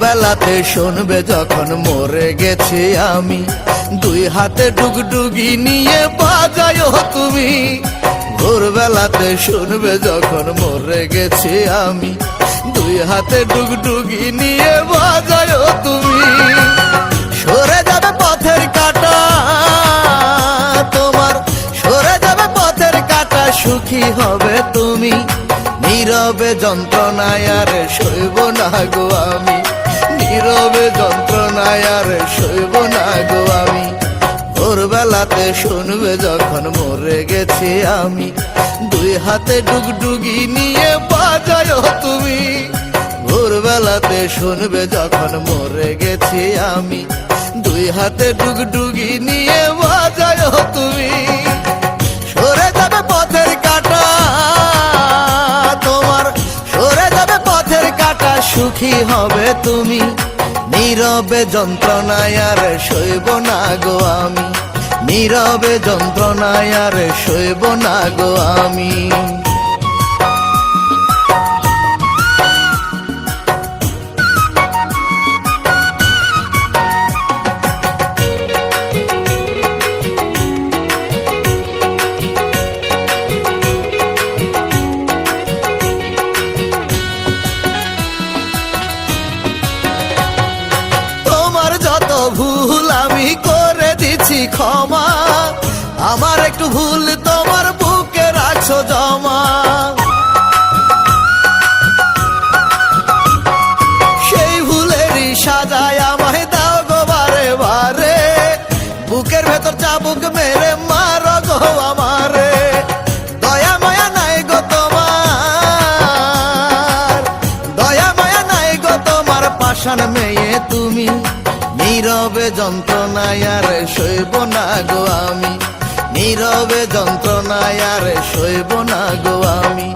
ভোরবেলাতে শুনবে যখন মরে গেছি আমি, দুই হাতে ডুগডুগি নিয়ে বাজায়ো তুমি। ভোরবেলাতে শুনবে যখন মরে গেছি আমি, দুই হাতে ডুগডুগি নিয়ে বাজায়ো তুমি। সরে যাবে পথের কাঁটা তোমার, সরে যাবে পথের কাঁটা, সুখী হবে তুমি। নীরবে যন্ত্রণায় আর সইব না গো আমি, নীরবে যন্ত্রণায় আর সইব না গো আমি। ভোরবেলাতে শুনবে যখন মরে গেছি আমি, দুই হাতে ডুগডুগি নিয়ে বাজায়ো তুমি। ভোরবেলাতে শুনবে যখন মরে গেছি আমি, দুই হাতে ডুগডুগি নিয়ে বাজায়ো তুমি। সরে যাবে পথের কাঁটা তোমার, সরে যাবে পথের কাঁটা, সুখী হবে তুমি। নীরবে যন্ত্রণায় আর সইব না গো আমি, নীরবে যন্ত্রণায় আর সইব না গো আমি। যত ভুল আমি করে দিছি ক্ষমা, আমার একটু ভুল তোমার বুকে রাখছো জমা। সেই ভুলেরই সাজায় আমায় দাও গো বারে বারে, বুকের ভেতর চাবুক মেরে মারো গো আমারে। দয়া মায়া নাই গো তোমার, দয়া মায়া নাই গো তোমার, পাষাণ মেয়ে তুমি। নীরবে যন্ত্রণায় আর সইব না গো আমি, নীরবে যন্ত্রণায় আর সইব না গো আমি।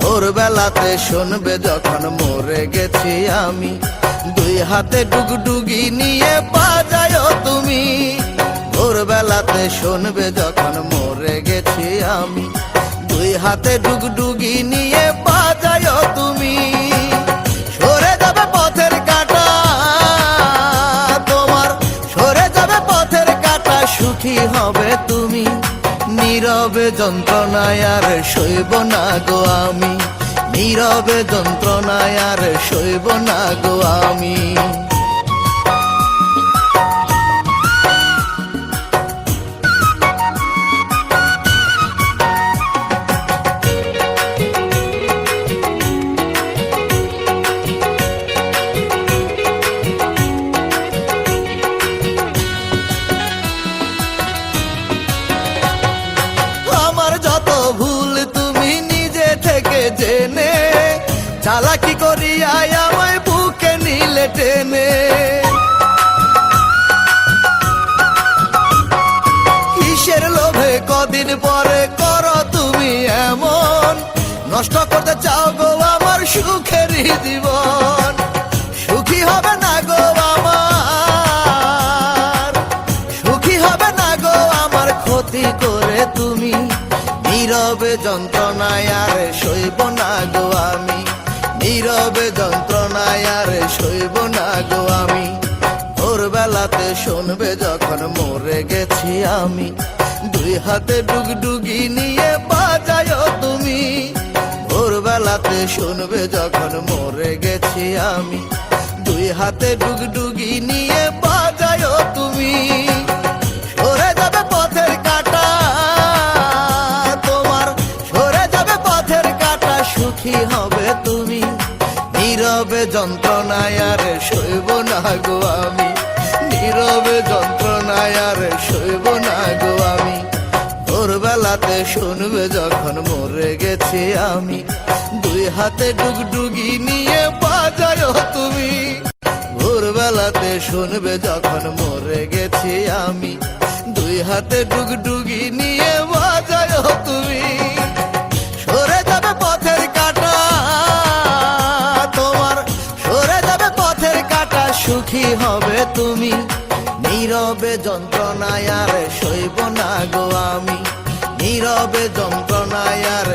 ভোরবেলাতে শুনবে যখন মরে গেছি আমি, দুই হাতে ডুগডুগি নিয়ে বাজায়ো তুমি। ভোরবেলাতে শুনবে যখন মরে গেছি আমি, দুই হাতে ডুগডুগি নিয়ে বাজায়ো তুমি। সরে যাবে পথের কাঁটা তোমার, সরে যাবে পথের কাঁটা, সুখী হবে তুমি। নীরবে যন্ত্রণায় আর সইব না গো আমি, নীরবে যন্ত্রণায় আর সইব না গো আমি। যত ভুল তুমি নিজে থেকে জেনে, চালাকি করিয়া আমায় বুকে নিলে টেনে। কিসের লোভে কদিন পরে করো তুমি এমন, নষ্ট করতে চাও গো আমার সুখেরই জীবন। সুখী হবে না গো আমার, সুখী হবে না গো আমার, ক্ষতি করে তুমি। নীরবে যন্ত্রণায় আর সইব না গো আমি, নীরবে যন্ত্রণায় আর সইব না গো আমি। ভোরবেলাতে শুনবে যখন মরে গেছি আমি, দুই হাতে ডুগডুগি নিয়ে বাজায়ো তুমি। ভোরবেলাতে শুনবে যখন মরে গেছি আমি, দুই হাতে ডুগডুগি নিয়ে বাজায়ো তুমি। সরে যাবে পথের কাঁটা তোমার, সরে যাবে পথের কাঁটা, সুখী হবে তুমি। নীরবে যন্ত্রণায় আর সইব না গো আমি, নীরবে যন্ত্রণায় আর সইব না গো আমি। ভোরবেলাতে শুনবে যখন মরে গেছি আমি, দুই হাতে ডুগডুগি নিয়ে বাজায়ো তুমি। ভোরবেলাতে শুনবে যখন মরে গেছি আমি, দুই হাতে ডুগডুগি নিয়ে বাজায়ো তুমি। সরে যাবে পথের কাঁটা তোমার, সরে যাবে পথের কাঁটা, সুখী হবে তুমি। নীরবে যন্ত্রণায় আর সইব না গো আমি, নীরবে যন্ত্রণায় আর